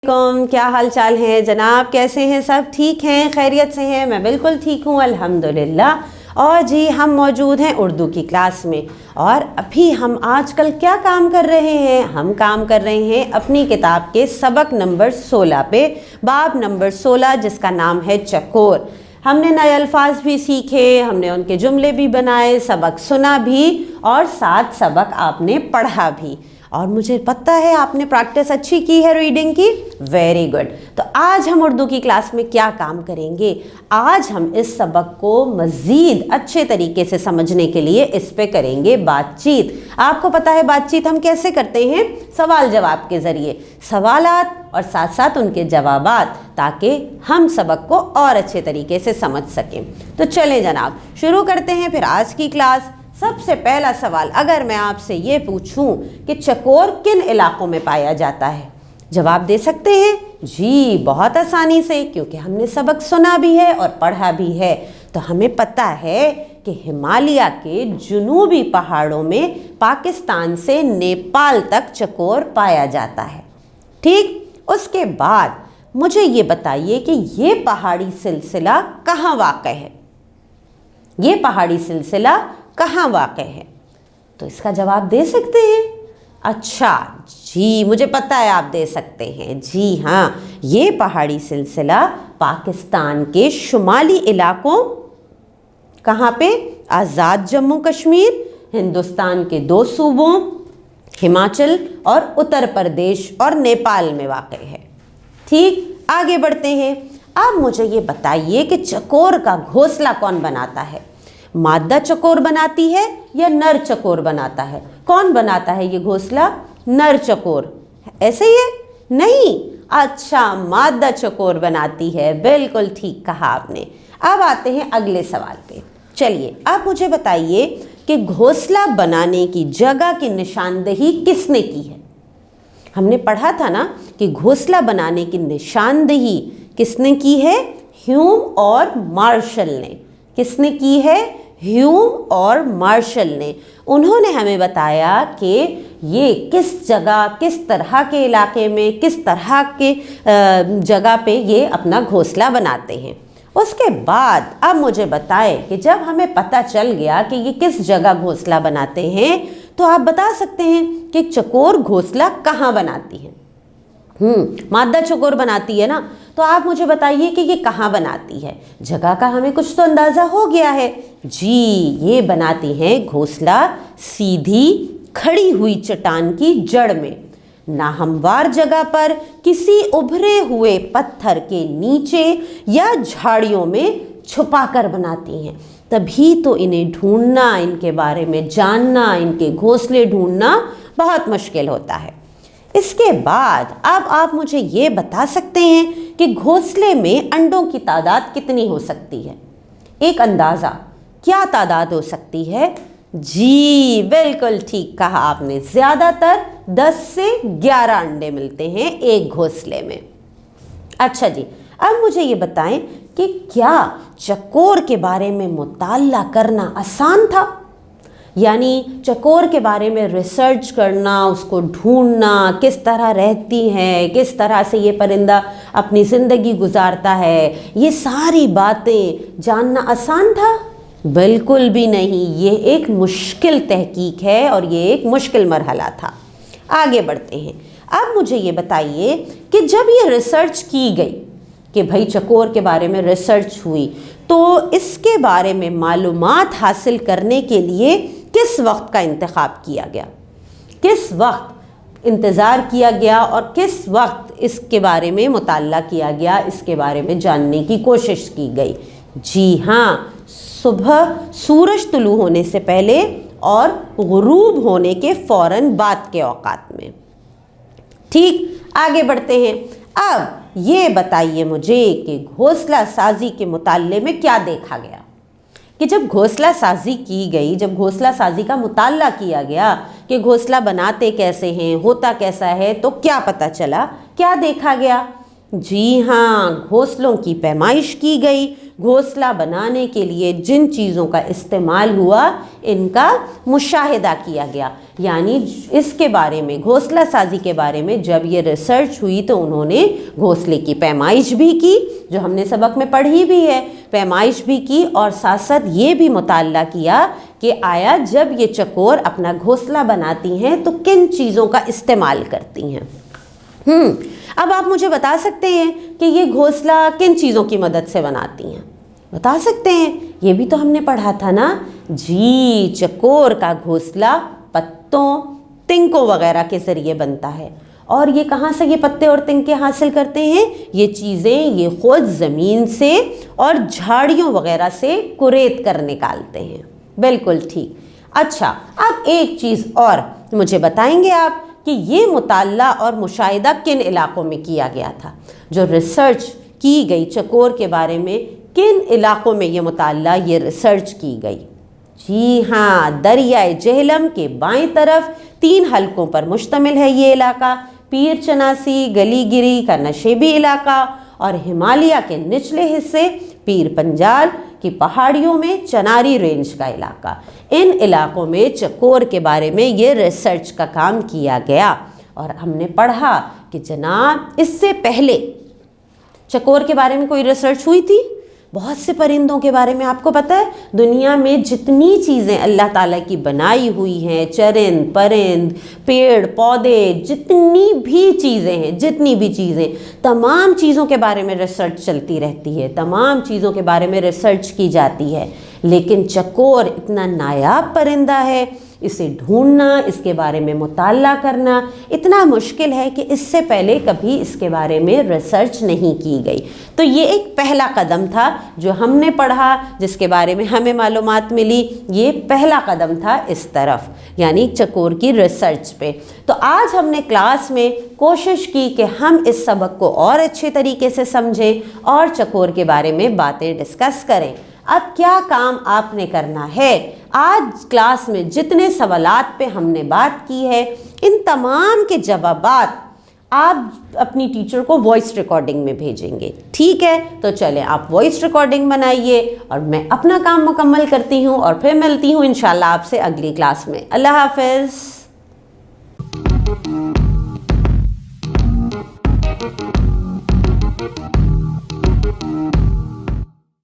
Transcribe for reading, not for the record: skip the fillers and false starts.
کیا حال چال ہے جناب؟ کیسے ہیں؟ سب ٹھیک ہیں؟ خیریت سے ہیں؟ میں بالکل ٹھیک ہوں الحمدللہ۔ اور جی ہم موجود ہیں اردو کی کلاس میں، اور ابھی ہم آج کل کیا کام کر رہے ہیں؟ ہم کام کر رہے ہیں اپنی کتاب کے سبق نمبر 16 پہ، باب نمبر 16 جس کا نام ہے چکور۔ ہم نے نئے الفاظ بھی سیکھے، ہم نے ان کے جملے بھی بنائے، سبق سنا بھی اور ساتھ سبق آپ نے پڑھا بھی، اور مجھے پتہ ہے آپ نے پریکٹس اچھی کی ہے ریڈنگ کی، ویری گڈ۔ تو آج ہم اردو کی کلاس میں کیا کام کریں گے؟ آج ہم اس سبق کو مزید اچھے طریقے سے سمجھنے کے لیے اس پہ کریں گے بات چیت۔ آپ کو پتہ ہے بات چیت ہم کیسے کرتے ہیں؟ سوال جواب کے ذریعے، سوالات اور ساتھ ساتھ ان کے جوابات، تاکہ ہم سبق کو اور اچھے طریقے سے سمجھ سکیں۔ تو چلیں جناب شروع کرتے ہیں پھر آج کی کلاس۔ سب سے پہلا سوال اگر میں آپ سے یہ پوچھوں کہ چکور کن علاقوں میں پایا جاتا ہے، جواب دے سکتے ہیں؟ جی بہت آسانی سے، کیونکہ ہم نے سبق سنا بھی ہے اور پڑھا بھی ہے۔ تو ہمیں پتہ ہے کہ ہمالیہ کے جنوبی پہاڑوں میں پاکستان سے نیپال تک چکور پایا جاتا ہے۔ ٹھیک، اس کے بعد مجھے یہ بتائیے کہ یہ پہاڑی سلسلہ کہاں واقع ہے؟ یہ پہاڑی سلسلہ کہاں واقع ہے؟ تو اس کا جواب دے سکتے ہیں؟ اچھا جی مجھے پتہ ہے آپ دے سکتے ہیں۔ جی ہاں، یہ پہاڑی سلسلہ پاکستان کے شمالی علاقوں، کہاں پہ؟ آزاد جموں کشمیر، ہندوستان کے 2 صوبوں ہماچل اور اتر پردیش اور نیپال میں واقع ہے۔ ٹھیک، آگے بڑھتے ہیں۔ اب مجھے یہ بتائیے کہ چکور کا گھونسلہ کون بناتا ہے؟ مادہ چکور بناتی ہے یا نر چکور بناتا ہے؟ کون بناتا ہے یہ گھونسلہ؟ نر چکور، ایسے ہی ہے؟ نہیں، اچھا مادہ چکور بناتی ہے، بالکل ٹھیک کہا آپ نے۔ اب آتے ہیں اگلے سوال پہ۔ چلیے اب مجھے بتائیے کہ گھونسلہ بنانے کی جگہ کی نشاندہی کس نے کی ہے؟ ہم نے پڑھا تھا نا کہ گھونسلہ بنانے کی نشاندہی کس نے کی ہے؟ ہیوم اور مارشل نے۔ کس نے کی ہے؟ ہیوم اور مارشل نے۔ انہوں نے ہمیں بتایا کہ یہ کس جگہ، کس طرح کے علاقے میں، کس طرح کے جگہ پہ یہ اپنا گھونسلہ بناتے ہیں۔ اس کے بعد اب مجھے بتائیں کہ جب ہمیں پتہ چل گیا کہ یہ کس جگہ گھونسلہ بناتے ہیں، تو آپ بتا سکتے ہیں کہ چکور گھونسلہ کہاں بناتی ہے؟ مادہ چکور بناتی ہے نا، تو آپ مجھے بتائیے کہ یہ کہاں بناتی ہے؟ جگہ کا ہمیں کچھ تو اندازہ ہو گیا ہے۔ جی یہ بناتی ہیں گھونسلہ سیدھی کھڑی ہوئی چٹان کی جڑ میں، ناہموار جگہ پر، کسی ابھرے ہوئے پتھر کے نیچے یا جھاڑیوں میں چھپا کر بناتی ہیں۔ تبھی تو انہیں ڈھونڈنا، ان کے بارے میں جاننا، ان کے گھونسلے ڈھونڈنا بہت مشکل ہوتا ہے۔ اس کے بعد اب آپ مجھے یہ بتا سکتے ہیں کہ گھونسلے میں انڈوں کی تعداد کتنی ہو سکتی ہے؟ ایک اندازہ، کیا تعداد ہو سکتی ہے؟ جی بالکل ٹھیک کہا آپ نے، زیادہ تر 10 سے 11 انڈے ملتے ہیں ایک گھونسلے میں۔ اچھا جی، اب مجھے یہ بتائیں کہ کیا چکور کے بارے میں مطالعہ کرنا آسان تھا؟ یعنی چکور کے بارے میں ریسرچ کرنا، اس کو ڈھونڈنا، کس طرح رہتی ہے، کس طرح سے یہ پرندہ اپنی زندگی گزارتا ہے، یہ ساری باتیں جاننا آسان تھا؟ بالکل بھی نہیں، یہ ایک مشکل تحقیق ہے اور یہ ایک مشکل مرحلہ تھا۔ آگے بڑھتے ہیں۔ اب مجھے یہ بتائیے کہ جب یہ ریسرچ کی گئی کہ بھائی چکور کے بارے میں ریسرچ ہوئی، تو اس کے بارے میں معلومات حاصل کرنے کے لیے کس وقت کا انتخاب کیا گیا؟ کس وقت انتظار کیا گیا اور کس وقت اس کے بارے میں مطالعہ کیا گیا، اس کے بارے میں جاننے کی کوشش کی گئی؟ جی ہاں، صبح سورج طلوع ہونے سے پہلے اور غروب ہونے کے فوراً بعد کے اوقات میں۔ ٹھیک، آگے بڑھتے ہیں۔ اب یہ بتائیے مجھے کہ گھونسلہ سازی کے مطالعے میں کیا دیکھا گیا؟ کہ جب گھونسلہ سازی کی گئی، جب گھونسلہ سازی کا مطالعہ کیا گیا کہ گھونسلہ بناتے کیسے ہیں، ہوتا کیسا ہے، تو کیا پتہ چلا، کیا دیکھا گیا؟ جی ہاں، گھونسلوں کی پیمائش کی گئی۔ گھونسلہ بنانے کے لیے جن چیزوں کا استعمال ہوا ان کا مشاہدہ کیا گیا، یعنی اس کے بارے میں، گھونسلہ سازی کے بارے میں جب یہ ریسرچ ہوئی تو انہوں نے گھونسلے کی پیمائش بھی کی، جو ہم نے سبق میں پڑھی بھی ہے، پیمائش بھی کی، اور ساتھ ساتھ یہ بھی مطالعہ کیا کہ آیا جب یہ چکور اپنا گھونسلہ بناتی ہیں تو کن چیزوں کا استعمال کرتی ہیں۔ اب آپ مجھے بتا سکتے ہیں کہ یہ گھونسلہ کن چیزوں کی مدد سے بناتی ہیں؟ بتا سکتے ہیں؟ یہ بھی تو ہم نے پڑھا تھا نا۔ جی، چکور کا گھونسلہ پتوں، تنکوں وغیرہ کے ذریعے بنتا ہے۔ اور یہ کہاں سے یہ پتے اور تنکے حاصل کرتے ہیں؟ یہ چیزیں یہ خود زمین سے اور جھاڑیوں وغیرہ سے کریت کر نکالتے ہیں۔ بالکل ٹھیک۔ اچھا، اب ایک چیز اور مجھے بتائیں گے آپ کہ یہ مطالعہ اور مشاہدہ کن علاقوں میں کیا گیا تھا؟ جو ریسرچ کی گئی چکور کے بارے میں، کن علاقوں میں یہ مطالعہ، یہ ریسرچ کی گئی؟ جی ہاں، دریائے جہلم کے بائیں طرف 3 حلقوں پر مشتمل ہے یہ علاقہ، پیر چناسی، گلی گری کا نشیبی علاقہ، اور ہمالیہ کے نچلے حصے پیر پنجال کی پہاڑیوں میں چناری رینج کا علاقہ۔ ان علاقوں میں چکور کے بارے میں یہ ریسرچ کا کام کیا گیا، اور ہم نے پڑھا کہ جناب اس سے پہلے چکور کے بارے میں کوئی ریسرچ ہوئی تھی؟ بہت سے پرندوں کے بارے میں آپ کو پتہ ہے، دنیا میں جتنی چیزیں اللہ تعالیٰ کی بنائی ہوئی ہیں، چرند پرند، پیڑ پودے، جتنی بھی چیزیں، تمام چیزوں کے بارے میں ریسرچ چلتی رہتی ہے، تمام چیزوں کے بارے میں ریسرچ کی جاتی ہے، لیکن چکور اتنا نایاب پرندہ ہے، اسے ڈھونڈنا، اس کے بارے میں مطالعہ کرنا اتنا مشکل ہے کہ اس سے پہلے کبھی اس کے بارے میں ریسرچ نہیں کی گئی۔ تو یہ ایک پہلا قدم تھا جو ہم نے پڑھا، جس کے بارے میں ہمیں معلومات ملی، یہ پہلا قدم تھا اس طرف، یعنی چکور کی ریسرچ پہ۔ تو آج ہم نے کلاس میں کوشش کی کہ ہم اس سبق کو اور اچھے طریقے سے سمجھیں اور چکور کے بارے میں باتیں ڈسکس کریں۔ اب کیا کام آپ نے کرنا ہے؟ آج کلاس میں جتنے سوالات پہ ہم نے بات کی ہے، ان تمام کے جوابات آپ اپنی ٹیچر کو وائس ریکارڈنگ میں بھیجیں گے، ٹھیک ہے؟ تو چلیں آپ وائس ریکارڈنگ بنائیے، اور میں اپنا کام مکمل کرتی ہوں اور پھر ملتی ہوں انشاءاللہ آپ سے اگلی کلاس میں۔ اللہ حافظ۔